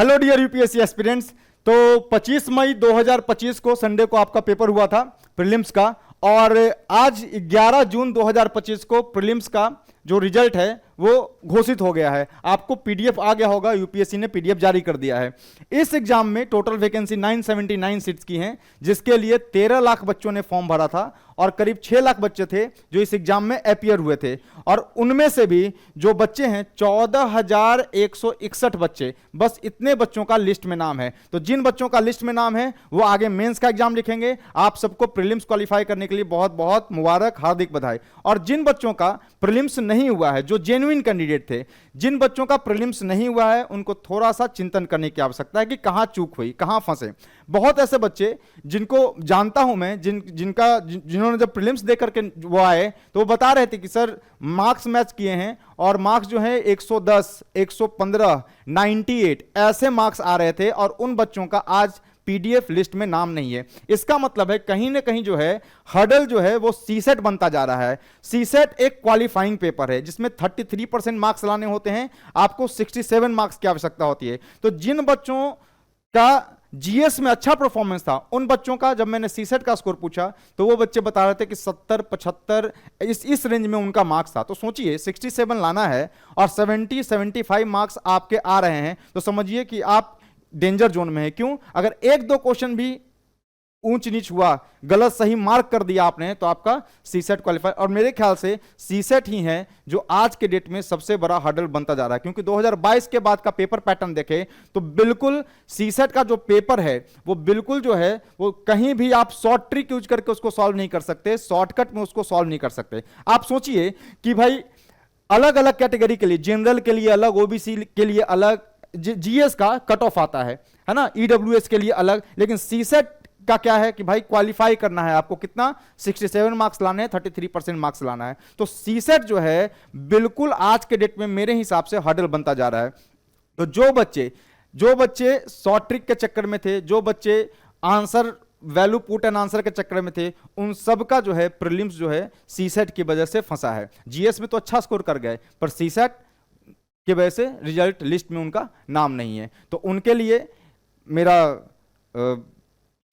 Hello dear UPSC aspirants. तो 25 मई 2025 को Sunday को आपका पेपर हुआ था प्रीलिम्स का, और आज 11 जून 2025 को प्रीलिम्स का जो रिजल्ट है वो घोषित हो गया है। आपको पीडीएफ आ गया होगा, यूपीएससी ने पीडीएफ जारी कर दिया है। इस एग्जाम में टोटल वैकेंसी 979 सीट्स की हैं, जिसके लिए 13 लाख बच्चों ने फॉर्म भरा था और करीब 6 लाख बच्चे थे जो इस एग्जाम में अपीयर हुए थे। और उनमें से भी जो बच्चे हैं 14,161 बच्चे, बस इतने बच्चों का लिस्ट में नाम है। तो जिन बच्चों का लिस्ट में नाम है वो आगे मेंस का एग्जाम लिखेंगे। आप सबको प्रीलिम्स क्वालिफाई करने के लिए बहुत बहुत मुबारक, हार्दिक बधाई। और जिन बच्चों का प्रीलिम्स नहीं हुआ है, जो जेन्युइन कैंडिडेट थे, जिन बच्चों का प्रीलिम्स नहीं हुआ है, उनको थोड़ा सा चिंतन करने की आवश्यकता है कि कहां चूक हुई, कहां फंसे। बहुत ऐसे बच्चे जिनको जानता हूं मैं, जिन्होंने जब प्रीलिम्स दे करके वो आए तो वो बता रहे थे कि सर मार्क्स मैच किए हैं और मार्क्स जो है 110, 115, 98 ऐसे मार्क्स आ रहे थे, और उन बच्चों का आज पीडीएफ लिस्ट में नाम नहीं है। इसका मतलब है कहीं ना कहीं जो है हर्डल जो है वो सीसेट बनता जा रहा है। सीसेट एक क्वालिफाइंग पेपर है जिसमें 33% मार्क्स लाने होते हैं, आपको 67 मार्क्स की आवश्यकता होती है। तो जिन बच्चों का जीएस में अच्छा परफॉर्मेंस था, उन बच्चों का जब मैंने सीसेट का स्कोर पूछा तो वो बच्चे बता रहे थे कि 70, 75 इस रेंज में उनका मार्क्स था। तो सोचिए 67 लाना है और 70, 75 मार्क्स आपके आ रहे हैं, तो समझिए कि आप डेंजर जोन में है। क्यों? अगर एक दो क्वेश्चन भी ऊंच नीच हुआ, गलत सही मार्क कर दिया आपने, तो आपका सीसेट क्वालिफाई। और मेरे ख्याल से सीसेट ही है जो आज के डेट में सबसे बड़ा हर्डल बनता जा रहा है, क्योंकि 2022 के बाद का पेपर पैटर्न देखे तो बिल्कुल सीसेट का जो पेपर है वो बिल्कुल जो है वो कहीं भी आप शॉर्ट ट्रिक यूज करके उसको सॉल्व नहीं कर सकते, शॉर्टकट में उसको सॉल्व नहीं कर सकते। आप सोचिए कि भाई अलग अलग कैटेगरी के लिए, जनरल के लिए अलग, ओबीसी के लिए अलग, जीएस का कट ऑफ आता है ना, ईडब्ल्यूएस के लिए अलग, लेकिन सीसेट का क्या है कि भाई क्वालिफाई करना है आपको, कितना 67 मार्क्स लाने हैं, 33% मार्क्स लाना है। तो सीसेट जो है बिल्कुल आज के डेट में मेरे हिसाब से हर्डल बनता जा रहा है। तो जो बच्चे शॉर्ट ट्रिक के चक्कर में थे, जो बच्चे answer value put and answer के चक्कर में थे, उन सब का जो है प्रीलिम्स जो है सीसेट की वजह से फंसा है। जीएस में तो अच्छा स्कोर कर गए, पर सीसेट की वजह से रिजल्ट लिस्ट में उनका नाम नहीं है। तो उनके लिए मेरा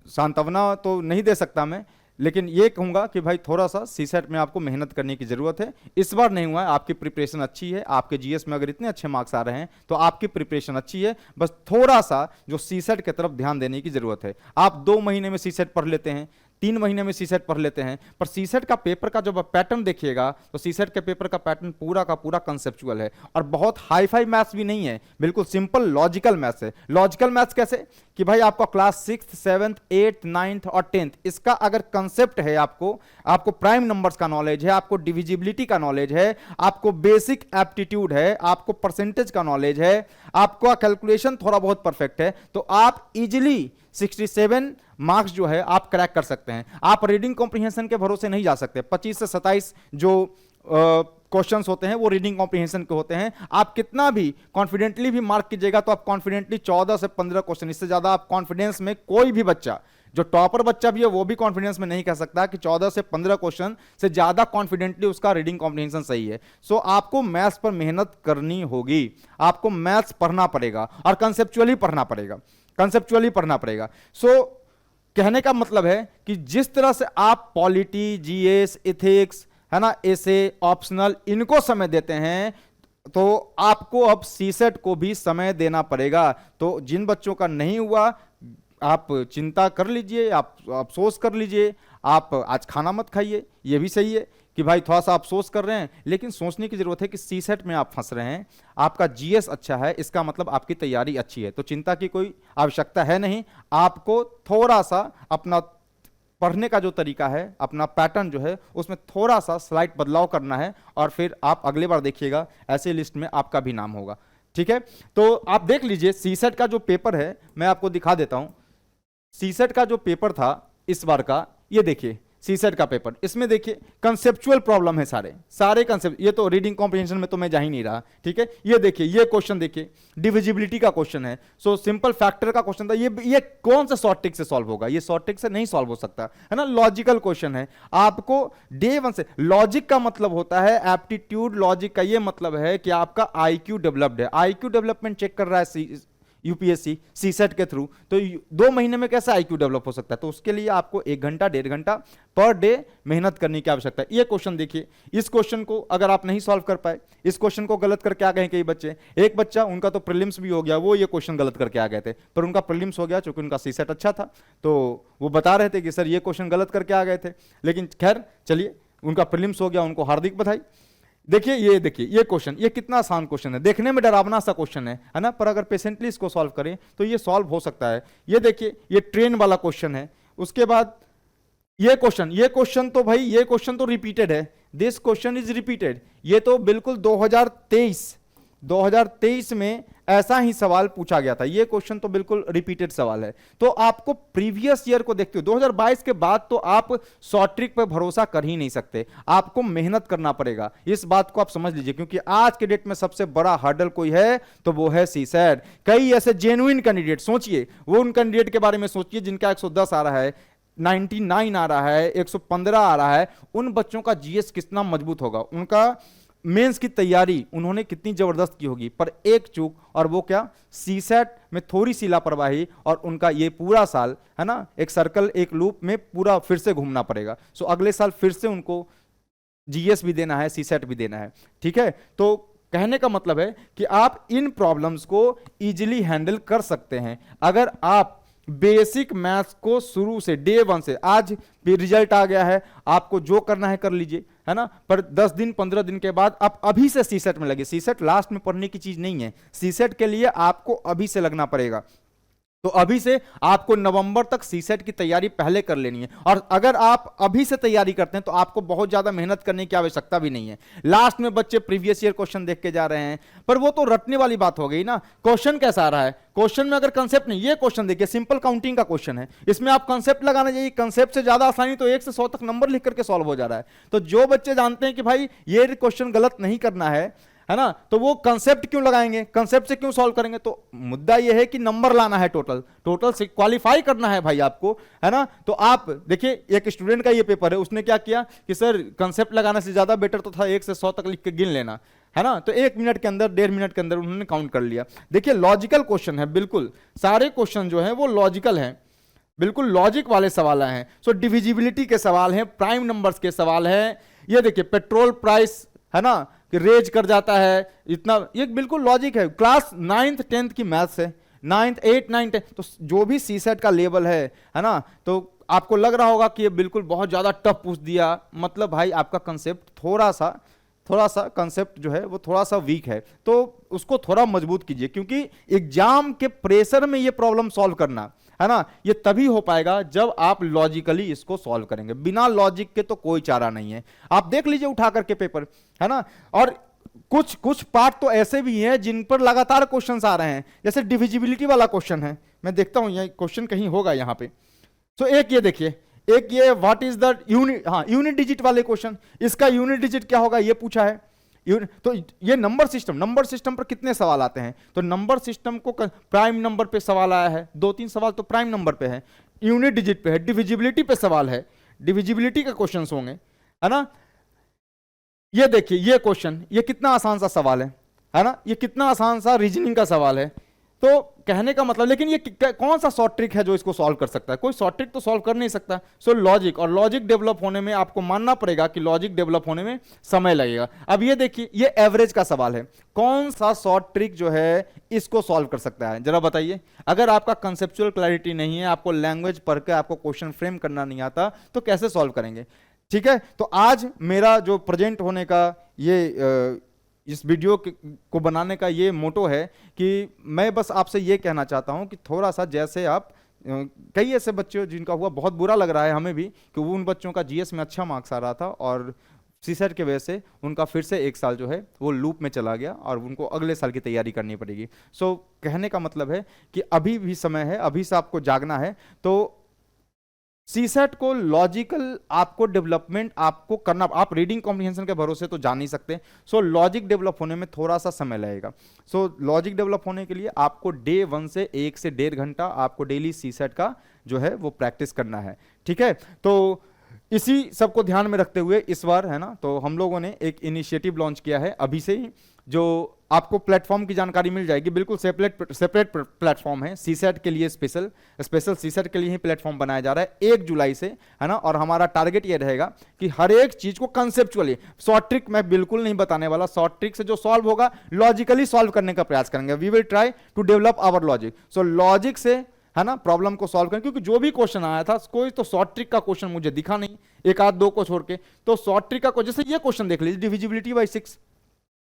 सांत्वना तो नहीं दे सकता मैं, लेकिन ये कहूंगा कि भाई थोड़ा सा सीसेट में आपको मेहनत करने की जरूरत है। इस बार नहीं हुआ है, आपकी प्रिपरेशन अच्छी है, आपके जीएस में अगर इतने अच्छे मार्क्स आ रहे हैं तो आपकी प्रिपरेशन अच्छी है, बस थोड़ा सा जो सीसेट की तरफ ध्यान देने की जरूरत है। आप 2 महीने में सीसेट पढ़ लेते हैं, 3 महीने में सीसेट पढ़ लेते हैं, पर सीसेट का पेपर का जब आप पैटर्न देखिएगा तो सीसेट के पेपर का पैटर्न पूरा का पूरा कंसेप्चुअल है, और बहुत हाई फाई मैथ्स भी नहीं है, बिल्कुल सिंपल लॉजिकल मैथ्स है। लॉजिकल मैथ्स कैसे कि भाई आपका class 6th, 7th, 8th, 9th और 10th इसका अगर कंसेप्ट है, आपको प्राइम नंबर्स का नॉलेज है, आपको डिविजिबिलिटी का नॉलेज है, आपको बेसिक एप्टीट्यूड है, आपको परसेंटेज का नॉलेज है, आपका कैलकुलेशन थोड़ा बहुत परफेक्ट है, तो आप इजिली 67 मार्क्स जो है आप क्रैक कर सकते हैं। आप रीडिंग कॉम्प्रिहेंशन के भरोसे नहीं जा सकते। 25 से 27 जो क्वेश्चंस होते हैं वो रीडिंग कॉम्प्रिहेंशन के होते हैं। आप कितना भी कॉन्फिडेंटली भी मार्क कीजिएगा तो आप कॉन्फिडेंटली 14 से 15 क्वेश्चन, इससे ज्यादा आप कॉन्फिडेंस में कोई भी बच्चा, जो टॉपर बच्चा भी है वो भी कॉन्फिडेंस में नहीं कह सकता कि 14 से 15 क्वेश्चन से ज्यादा कॉन्फिडेंटली उसका रीडिंग कॉम्प्रिहेंशन सही है। सो आपको मैथ्स पर मेहनत करनी होगी, आपको मैथ्स पढ़ना पड़ेगा और कंसेप्चुअली पढ़ना पड़ेगा। सो कहने का मतलब है कि जिस तरह से आप पॉलिटी, जीएस, एथिक्स है ना, एसे, ऑप्शनल, इनको समय देते हैं, तो आपको अब सीसेट को भी समय देना पड़ेगा। तो जिन बच्चों का नहीं हुआ आप चिंता कर लीजिए, आप अफसोस कर लीजिए, आप आज खाना मत खाइए, ये भी सही है कि भाई थोड़ा सा अफसोस कर रहे हैं, लेकिन सोचने की जरूरत है कि सीसेट में आप फंस रहे हैं। आपका जीएस अच्छा है, इसका मतलब आपकी तैयारी अच्छी है, तो चिंता की कोई आवश्यकता है नहीं। आपको थोड़ा सा अपना पढ़ने का जो तरीका है, अपना पैटर्न जो है उसमें थोड़ा सा स्लाइट बदलाव करना है, और फिर आप अगले बार देखिएगा ऐसे लिस्ट में आपका भी नाम होगा। ठीक है, तो आप देख लीजिए सीसेट का जो पेपर है, मैं आपको दिखा देता हूं। सीसेट का जो पेपर था इस बार का, ये देखिए सीसेट का पेपर, इसमें देखिए कंसेप्चुअल प्रॉब्लम है, सारे कंसेप्ट। ये तो रीडिंग कॉम्प्रिहेंशन में तो मैं जा ही नहीं रहा। ठीक है, ये देखिए, ये क्वेश्चन देखिए, डिविजिबिलिटी का क्वेश्चन है, सो सिंपल फैक्टर का क्वेश्चन था। ये कौन सा शॉर्ट ट्रिक से सॉल्व होगा? ये शॉर्ट ट्रिक से नहीं सॉल्व हो सकता है ना, लॉजिकल क्वेश्चन है। आपको डे 1 से लॉजिक का मतलब होता है एप्टीट्यूड, लॉजिक का ये मतलब है कि आपका आईक्यू डेवलप्ड है। आईक्यू डेवलपमेंट चेक कर रहा है यूपीएससी सीसेट के थ्रू, तो 2 महीने में कैसे आईक्यू डेवलप हो सकता है? तो उसके लिए आपको 1 घंटा 1.5 घंटा पर डे मेहनत करने की आवश्यकता है। ये क्वेश्चन देखिए, इस क्वेश्चन को अगर आप नहीं सॉल्व कर पाए, इस क्वेश्चन को गलत करके आ गए कई बच्चे। एक बच्चा, उनका तो प्रीलिम्स भी हो गया, वो ये क्वेश्चन गलत करके आ गए थे, पर उनका प्रीलिम्स हो गया चूंकि उनका सीसेट अच्छा था, तो वो बता रहे थे कि सर ये क्वेश्चन गलत करके आ गए थे। लेकिन खैर चलिए, उनका प्रीलिम्स हो गया, उनको हार्दिक बधाई। देखिए ये क्वेश्चन, ये कितना आसान क्वेश्चन है, देखने में डरावना सा क्वेश्चन है ना, पर अगर पेशेंटली इसको सॉल्व करें तो ये सॉल्व हो सकता है। ये देखिए, ये ट्रेन वाला क्वेश्चन है। उसके बाद ये क्वेश्चन तो भाई, ये क्वेश्चन तो रिपीटेड है, दिस क्वेश्चन इज रिपीटेड। ये तो बिल्कुल 2023 में ऐसा ही सवाल पूछा गया था। ये क्वेश्चन तो बिल्कुल रिपीटेड सवाल है। तो आपको प्रीवियस ईयर को देखते हो, 2022 के बाद तो आप शॉर्ट ट्रिक पर भरोसा कर ही नहीं सकते, आपको मेहनत करना पड़ेगा। इस बात को आप समझ लीजिए, क्योंकि आज के डेट में सबसे बड़ा हर्डल कोई है तो वो है सीसेट। कई ऐसे जेन्युइन कैंडिडेट, सोचिए वो उन कैंडिडेट के बारे में सोचिए जिनका 110 आ रहा है, 99 आ रहा है, 115 आ रहा है, उन बच्चों का जीएस कितना मजबूत होगा, उनका मेंस की तैयारी उन्होंने कितनी जबरदस्त की होगी। पर एक चूक, और वो क्या, सीसेट में थोड़ी सी लापरवाही, और उनका ये पूरा साल है ना, एक सर्कल, एक लूप में पूरा फिर से घूमना पड़ेगा। सो अगले साल फिर से उनको जीएस भी देना है, सीसेट भी देना है। ठीक है, तो कहने का मतलब है कि आप इन प्रॉब्लम्स को इजीली हैंडल कर सकते हैं अगर आप बेसिक मैथ्स को शुरू से, डे 1 से। आज भी रिजल्ट आ गया है, आपको जो करना है कर लीजिए, है ना, पर 10 दिन 15 दिन के बाद आप अभी से सीसेट में लगे। सीसेट लास्ट में पढ़ने की चीज नहीं है, सीसेट के लिए आपको अभी से लगना पड़ेगा। तो अभी से आपको नवंबर तक सीसेट की तैयारी पहले कर लेनी है, और अगर आप अभी से तैयारी करते हैं तो आपको बहुत ज्यादा मेहनत करने की आवश्यकता भी नहीं है। लास्ट में बच्चे प्रीवियस ईयर क्वेश्चन देख के जा रहे हैं, पर वो तो रटने वाली बात हो गई ना। क्वेश्चन कैसा आ रहा है, क्वेश्चन में अगर कंसेप्ट नहीं, ये क्वेश्चन देखिए, सिंपल काउंटिंग का क्वेश्चन है, इसमें आप कंसेप्ट लगाना चाहिए। कंसेप्ट से ज्यादा आसानी तो 1 से 100 तक नंबर लिख करके सॉल्व हो जा रहा है। तो जो बच्चे जानते हैं कि भाई ये क्वेश्चन गलत नहीं करना है ना, तो वो कंसेप्ट क्यों लगाएंगे, कंसेप्ट से क्यों सॉल्व करेंगे? तो मुद्दा ये है कि नंबर लाना है, टोटल से क्वालिफाई करना है भाई आपको, है ना। तो आप देखिए, एक स्टूडेंट का ये पेपर है, उसने क्या किया कि सर कंसेप्ट लगाने से ज्यादा बेटर तो था 1 से 100 तक लिख के गिन लेना, है ना। तो 1 मिनट के अंदर, 1.5 मिनट के अंदर उन्होंने काउंट कर लिया। देखिए लॉजिकल क्वेश्चन है, बिल्कुल सारे क्वेश्चन जो है वो लॉजिकल हैं, बिल्कुल लॉजिक वाले सवाल हैं। सो डिविजिबिलिटी के सवाल हैं, प्राइम नंबर्स के सवाल हैं। ये देखिए पेट्रोल प्राइस, है ना, कि रेज कर जाता है इतना, ये बिल्कुल लॉजिक है। क्लास 9th 10th की मैथ्स है, 9th 8 9 10, तो जो भी सीसेट का लेवल है ना, तो आपको लग रहा होगा कि ये बिल्कुल बहुत ज्यादा टफ पूछ दिया, मतलब भाई आपका कंसेप्ट थोड़ा सा कंसेप्ट जो है वो थोड़ा सा वीक है, तो उसको थोड़ा मजबूत कीजिए। क्योंकि एग्जाम के प्रेशर में ये प्रॉब्लम सॉल्व करना, है ना, ये तभी हो पाएगा जब आप लॉजिकली इसको सॉल्व करेंगे। बिना लॉजिक के तो कोई चारा नहीं है। आप देख लीजिए उठा करके पेपर, है ना। और कुछ पार्ट तो ऐसे भी हैं जिन पर लगातार क्वेश्चंस आ रहे हैं, जैसे डिविजिबिलिटी वाला क्वेश्चन है, मैं देखता हूं ये क्वेश्चन कहीं होगा यहां पे। तो एक ये देखिए, एक ये व्हाट इज द यूनिट, हाँ यूनिट डिजिट वाले क्वेश्चन, इसका यूनिट डिजिट क्या होगा ये पूछा है। तो ये नंबर सिस्टम पर कितने सवाल आते हैं, तो नंबर सिस्टम को प्राइम नंबर पे सवाल आया है, 2-3 सवाल तो प्राइम नंबर पे है, यूनिट डिजिट पे है, डिविजिबिलिटी पे सवाल है, डिविजिबिलिटी के क्वेश्चंस होंगे, है ना। ये देखिए ये क्वेश्चन, ये कितना आसान सा सवाल है ना, ये कितना आसान सा रीजनिंग का सवाल है। तो कहने का मतलब, लेकिन ये कौन सा शॉर्ट ट्रिक है जो इसको सॉल्व कर सकता है? कोई शॉर्ट ट्रिक तो सॉल्व कर नहीं सकता। सो लॉजिक, और लॉजिक डेवलप होने में आपको मानना पड़ेगा कि लॉजिक डेवलप होने में समय लगेगा। अब ये देखिए, ये एवरेज का सवाल है, कौन सा शॉर्ट ट्रिक जो है इसको सॉल्व कर सकता है, जरा बताइए। अगर आपका कंसेप्चुअल क्लैरिटी नहीं है, आपको लैंग्वेज पढ़ के आपको क्वेश्चन फ्रेम करना नहीं आता, तो कैसे सॉल्व करेंगे? ठीक है, तो आज मेरा जो प्रेजेंट होने का ये इस वीडियो को बनाने का ये मोटो है कि मैं बस आपसे ये कहना चाहता हूं कि थोड़ा सा, जैसे आप कई ऐसे बच्चे जिनका हुआ, बहुत बुरा लग रहा है हमें भी कि वो उन बच्चों का जीएस में अच्छा मार्क्स आ रहा था और सीसेट के वजह से उनका फिर से 1 साल जो है वो लूप में चला गया और उनको अगले साल की तैयारी करनी पड़ेगी। सो कहने का मतलब है कि अभी भी समय है, अभी से आपको जागना है। तो सीसेट को लॉजिकल आपको डेवलपमेंट आपको करना, आप रीडिंग कॉम्प्रिहेंशन के भरोसे तो जा नहीं सकते। सो लॉजिक डेवलप होने में थोड़ा सा समय लगेगा। सो लॉजिक डेवलप होने के लिए आपको डे 1 से 1 से 1.5 घंटा आपको डेली सीसेट का जो है वो प्रैक्टिस करना है। ठीक है, तो इसी सबको ध्यान में रखते हुए इस बार, है ना, तो हम लोगों ने एक इनिशिएटिव लॉन्च किया है अभी से ही, जो आपको प्लेटफॉर्म की जानकारी मिल जाएगी, बिल्कुल सेपरेट प्लेटफॉर्म है सीसेट के लिए, स्पेशल सीसेट के लिए ही प्लेटफॉर्म बनाया जा रहा है 1 जुलाई से, है ना। और हमारा टारगेट ये रहेगा कि हर एक चीज को कंसेप्चुअली, शॉर्ट ट्रिक मैं बिल्कुल नहीं बताने वाला, शॉर्ट ट्रिक से जो सॉल्व होगा लॉजिकली सॉल्व करने का प्रयास करेंगे। We will try to develop our logic, so logic से, है ना, प्रॉब्लम को सॉल्व करें। क्योंकि जो भी क्वेश्चन आया था, कोई तो शॉर्ट ट्रिक का क्वेश्चन मुझे दिखा नहीं, एक आध दो को छोड़ के। तो शॉर्ट ट्रिक का जैसे ये क्वेश्चन देख लीजिए, डिविजिबिलिटी बाई 6,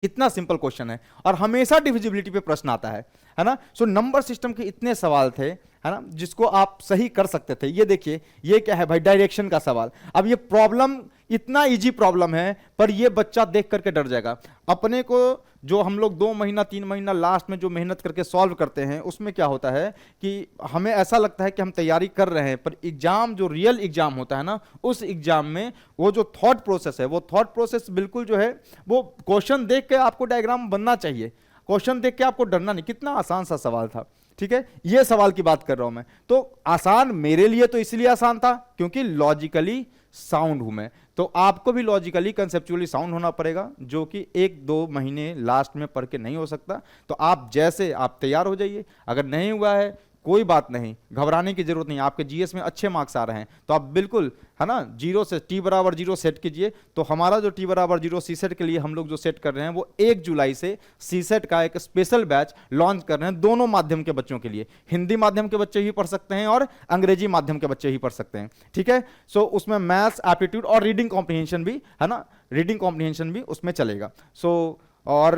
इतना सिंपल क्वेश्चन है और हमेशा डिविजिबिलिटी पे प्रश्न आता है ना। सो नंबर सिस्टम के इतने सवाल थे, है ना, जिसको आप सही कर सकते थे। ये देखिए, ये क्या है भाई, डायरेक्शन का सवाल। अब ये प्रॉब्लम इतना इजी प्रॉब्लम है, पर ये बच्चा देख करके डर जाएगा। अपने को जो हम लोग 2 महीना 3 महीना लास्ट में जो मेहनत करके सॉल्व करते हैं, उसमें क्या होता है कि हमें ऐसा लगता है कि हम तैयारी कर रहे हैं, पर एग्जाम, जो रियल एग्जाम होता है ना, उस एग्जाम में वो जो थॉट प्रोसेस है, वो थॉट प्रोसेस बिल्कुल जो है, वो क्वेश्चन देख के आपको डायग्राम बनना चाहिए, क्वेश्चन देख के आपको डरना नहीं। कितना आसान सा सवाल था, ठीक है। ये सवाल की बात कर रहा हूं मैं। तो आसान मेरे लिए तो इसलिए आसान था क्योंकि लॉजिकली साउंड हूं मैं, तो आपको भी लॉजिकली कंसेप्चुअली साउंड होना पड़ेगा, जो कि 1-2 महीने लास्ट में पढ़ के नहीं हो सकता। तो आप जैसे आप तैयार हो जाइए, अगर नहीं हुआ है कोई बात नहीं, घबराने की जरूरत नहीं। आपके जीएस में अच्छे मार्क्स आ रहे हैं, तो आप बिल्कुल, है ना, 0 से t=0 सेट कीजिए। तो हमारा जो t=0 सीसेट के लिए हम लोग जो सेट कर रहे हैं, वो 1 जुलाई से सीसेट का एक स्पेशल बैच लॉन्च कर रहे हैं, दोनों माध्यम के बच्चों के लिए। हिंदी माध्यम के बच्चे ही पढ़ सकते हैं और अंग्रेजी माध्यम के बच्चे ही पढ़ सकते हैं, ठीक है। सो उसमें मैथ्स, एप्टीट्यूड और रीडिंग कॉम्प्रिहेंशन भी, है ना, रीडिंग कॉम्प्रिहेंशन भी उसमें चलेगा। सो और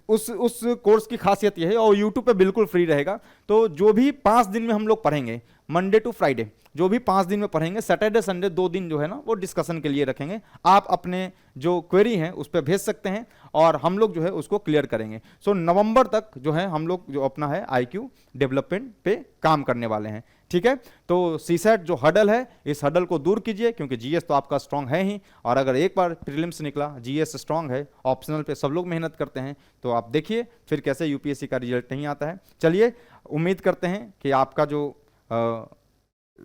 उस कोर्स की खासियत यह है, और यूट्यूब पे बिल्कुल फ्री रहेगा। तो जो भी 5 दिन में हम लोग पढ़ेंगे, मंडे टू फ्राइडे, जो भी 5 दिन में पढ़ेंगे, सैटरडे संडे 2 दिन जो है ना, वो डिस्कशन के लिए रखेंगे। आप अपने जो क्वेरी हैं उस पर भेज सकते हैं और हम लोग जो है उसको क्लियर करेंगे। सो नवंबर तक जो है हम लोग जो अपना है IQ डेवलपमेंट पे काम करने वाले हैं, ठीक है। तो सीसेट जो हडल है, इस हडल को दूर कीजिए, क्योंकि जीएस तो आपका स्ट्रांग है ही, और अगर एक बार प्रीलिम्स निकला, जीएस स्ट्रांग है, ऑप्शनल पे सब लोग मेहनत करते हैं, तो आप देखिए फिर कैसे यूपीएससी का रिजल्ट नहीं आता है। चलिए, उम्मीद करते हैं कि आपका जो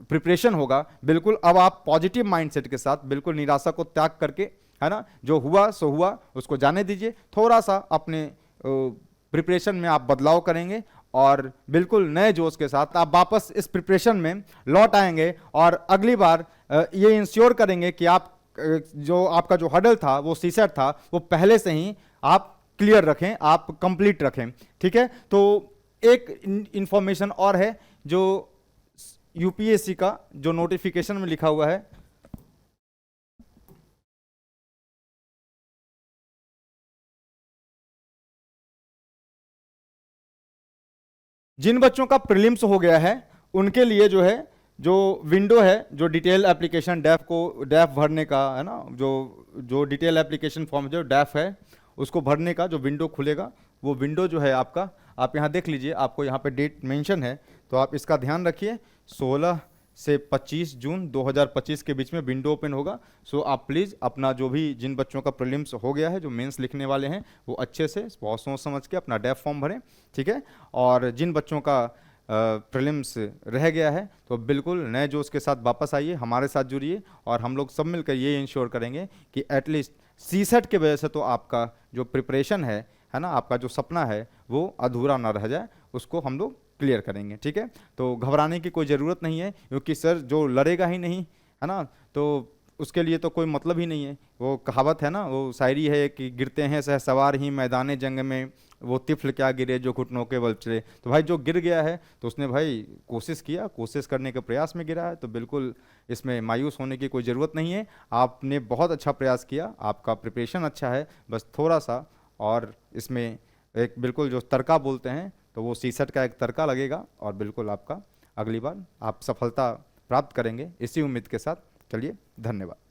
प्रिपरेशन होगा, बिल्कुल अब आप पॉजिटिव माइंडसेट के साथ, बिल्कुल निराशा को त्याग करके, है ना, जो हुआ सो हुआ, उसको जाने दीजिए। थोड़ा सा अपने प्रिपरेशन में आप बदलाव करेंगे और बिल्कुल नए जोश के साथ आप वापस इस प्रिपरेशन में लौट आएंगे, और अगली बार ये इंश्योर करेंगे कि आप जो आपका जो हडल था, वो सीसेट था, वो पहले से ही आप क्लियर रखें, आप कंप्लीट रखें, ठीक है। तो एक इंफॉर्मेशन और है, जो यूपीएससी का जो नोटिफिकेशन में लिखा हुआ है, जिन बच्चों का प्रीलिम्स हो गया है उनके लिए जो है, जो विंडो है, जो डिटेल एप्लीकेशन डैफ भरने का, है ना, जो डिटेल एप्लीकेशन फॉर्म जो डैफ है उसको भरने का जो विंडो खुलेगा, वो विंडो जो है आपका, आप यहाँ देख लीजिए, आपको यहाँ पे डेट मेंशन है, तो आप इसका ध्यान रखिए। 16 से 25 जून 2025 के बीच में विंडो ओपन होगा। सो आप प्लीज़ अपना जो भी, जिन बच्चों का प्रीलिम्स हो गया है, जो मेंस लिखने वाले हैं, वो अच्छे से बहुत सोच समझ के अपना डैफ फॉर्म भरें, ठीक है। और जिन बच्चों का प्रीलिम्स रह गया है, तो बिल्कुल नए जोश के साथ वापस आइए, हमारे साथ जुड़िए, और हम लोग सब मिलकर ये इंश्योर करेंगे कि एटलीस्ट सीसेट के वजह से तो आपका जो प्रिपरेशन है ना, आपका जो सपना है, वो अधूरा ना रह जाए, उसको हम लोग क्लियर करेंगे, ठीक है। तो घबराने की कोई ज़रूरत नहीं है, क्योंकि सर जो लड़ेगा ही नहीं, है ना, तो उसके लिए तो कोई मतलब ही नहीं है। वो कहावत है ना, वो शायरी है कि गिरते हैं सहसवार ही मैदान जंग में, वो तिफल क्या गिरे जो घुटनों के बल चले। तो भाई जो गिर गया है, तो उसने भाई कोशिश किया, कोशिश करने के प्रयास में गिरा है, तो बिल्कुल इसमें मायूस होने की कोई ज़रूरत नहीं है। आपने बहुत अच्छा प्रयास किया, आपका प्रिपरेशन अच्छा है, बस थोड़ा सा और इसमें एक बिल्कुल जो तड़का बोलते हैं, तो वो सीसेट का एक तड़का लगेगा, और बिल्कुल आपका अगली बार आप सफलता प्राप्त करेंगे, इसी उम्मीद के साथ। चलिए, धन्यवाद।